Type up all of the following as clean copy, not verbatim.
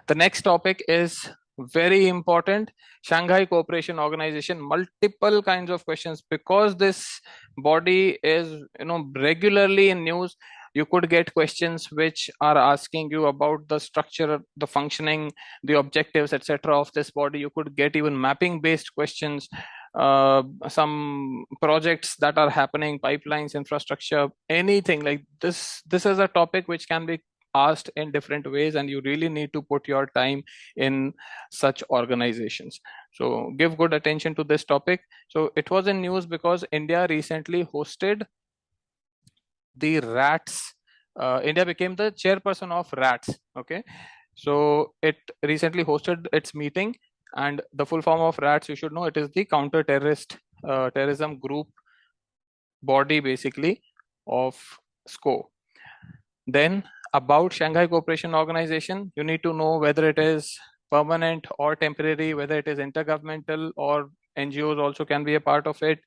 The next topic is very important. Shanghai Cooperation Organization, multiple kinds of questions, because this body is regularly in news. You could get questions which are asking you about the structure, the functioning, the objectives, etc. of this body. You could get even mapping based questions, some projects that are happening, pipelines, infrastructure, anything like this is a topic which can be asked in different ways, and you really need to put your time in such organizations. So give good attention to this topic. So it was in news because India recently hosted the rats. India became the chairperson of rats. Okay, so it recently hosted its meeting, and the full form of rats, you should know, it is the counter terrorist terrorism group body basically of SCO. Then about Shanghai Cooperation Organization, you need to know whether it is permanent or temporary, whether it is intergovernmental or NGOs also can be a part of it.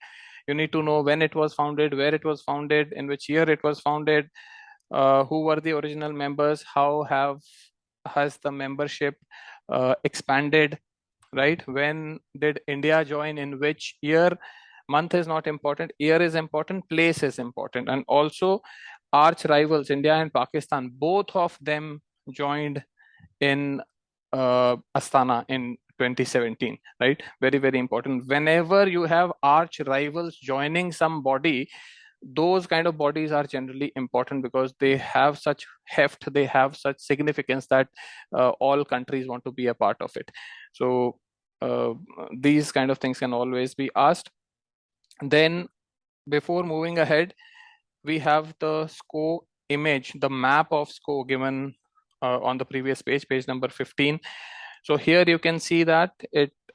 You need to know when it was founded, where it was founded, in which year it was founded, who were the original members, how has the membership expanded, right? When did India join, in which year? Month is not important, year is important, place is important. And also arch rivals India and Pakistan, both of them joined in Astana in 2017, right? Very, very important. Whenever you have arch rivals joining some body, those kind of bodies are generally important because they have such heft, they have such significance that all countries want to be a part of it. So uh, these kind of things can always be asked. Then before moving ahead, we have the SCO image, the map of SCO given on the previous page, page number 15. So here you can see that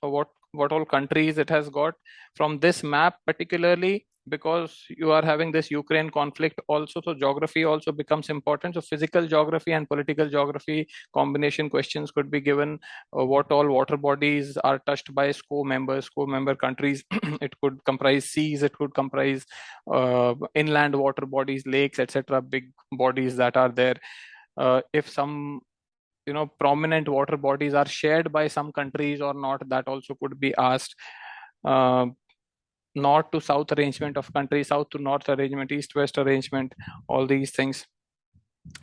what all countries it has got from this map, particularly because you are having this Ukraine conflict also. So geography also becomes important. So physical geography and political geography combination questions could be given. What all water bodies are touched by SCO members, SCO member countries? It could comprise seas, it could comprise inland water bodies, lakes, etc. Big bodies that are there. If some prominent water bodies are shared by some countries or not, that also could be asked. North to south arrangement of countries, south to north arrangement, east west arrangement, all these things.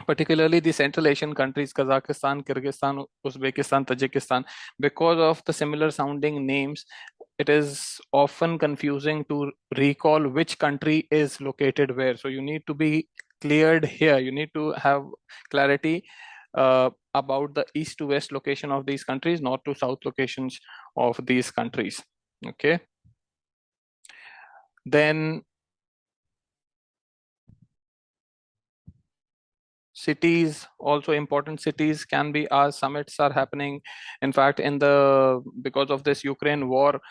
Particularly the Central Asian countries, Kazakhstan, Kyrgyzstan, Uzbekistan, Tajikistan, because of the similar sounding names, it is often confusing to recall which country is located where. So you need to be cleared here. You need to have clarity about the east to west location of these countries, north to south locations of these countries. Okay. Then cities, also important cities can be asked. Summits are happening. In fact, because of this Ukraine war,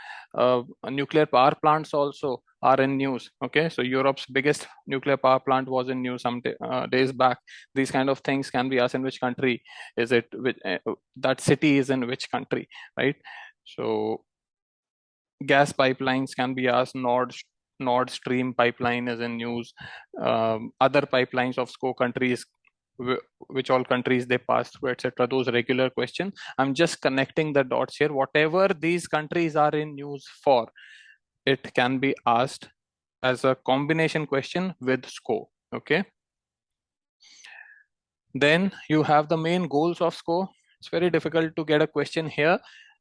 nuclear power plants also are in news. Okay, so Europe's biggest nuclear power plant was in news some days back. These kind of things can be asked. In which country is it? That city is in which country, right? So gas pipelines can be asked. Nord Stream pipeline is in news. Other pipelines of SCO countries, which all countries they pass through, etc. Those regular questions. I'm just connecting the dots here. Whatever these countries are in news for, it can be asked as a combination question with SCO. Okay. Then you have the main goals of SCO. It's very difficult to get a question here,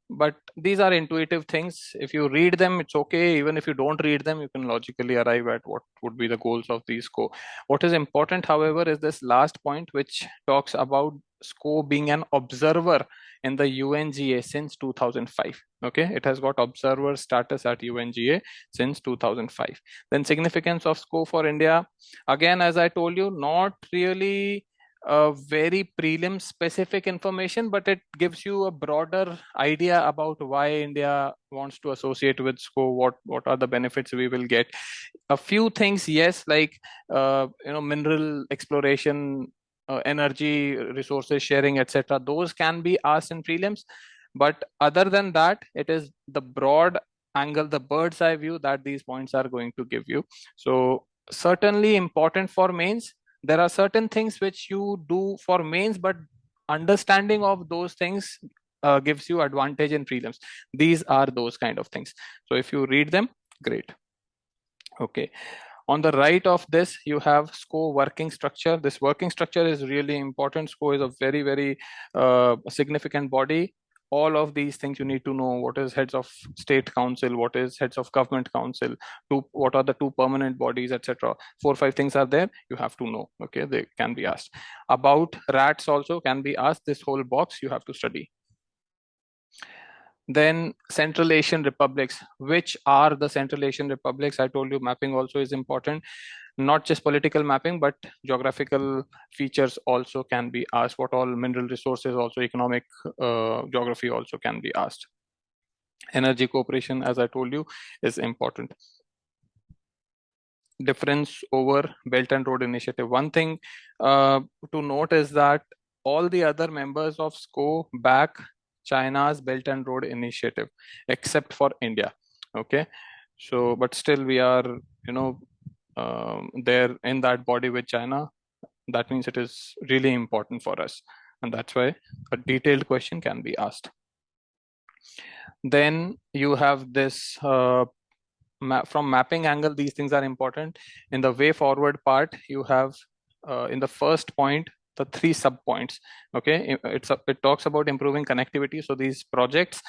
but these are intuitive things. If you read them, it's okay. Even if you don't read them, you can logically arrive at what would be the goals of these SCO. What is important, however, is this last point, which talks about SCO being an observer in the UNGA since 2005. Okay, it has got observer status at UNGA since 2005. Then significance of SCO for India. Again, as I told you, not really very prelim specific information, but it gives you a broader idea about why India wants to associate with SCO. What are the benefits we will get? A few things, yes, like mineral exploration, energy resources sharing, etc. Those can be asked in prelims, but other than that, it is the broad angle, the bird's eye view that these points are going to give you. So certainly important for mains. There are certain things which you do for mains, but understanding of those things gives you advantage in prelims. These are those kind of things. So if you read them, great. Okay. On the right of this, you have SCO working structure. This working structure is really important. SCO is a very, very significant body. All of these things you need to know. What is heads of state council? What is heads of government council? What are the two permanent bodies, etc. 4 or 5 things are there. You have to know. Okay, they can be asked. About rats also can be asked. This whole box you have to study. Then Central Asian republics. Which are the Central Asian republics? I told you mapping also is important. Not just political mapping, but geographical features also can be asked. What all mineral resources, also economic geography also can be asked. Energy cooperation, as I told you, is important. Difference over Belt and Road Initiative. One thing to note is that all the other members of SCO back China's Belt and Road Initiative, except for India. Okay, so but still we are, there in that body with China. That means it is really important for us, and that's why a detailed question can be asked. Then you have this from mapping angle, these things are important. In the way forward part, you have in the first point the 3 sub points. Okay, it talks about improving connectivity. So these projects,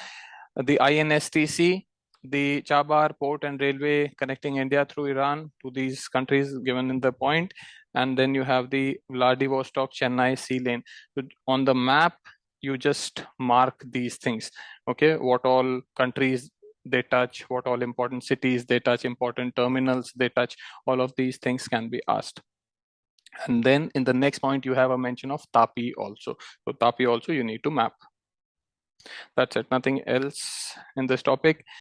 the INSTC, the Chabar port and railway connecting India through Iran to these countries given in the point, and then you have the Vladivostok Chennai sea lane. So on the map, you just mark these things. Okay, what all countries they touch, what all important cities they touch, important terminals they touch, all of these things can be asked. And then in the next point, you have a mention of Tapi also. So Tapi also you need to map. That's it, nothing else in this topic.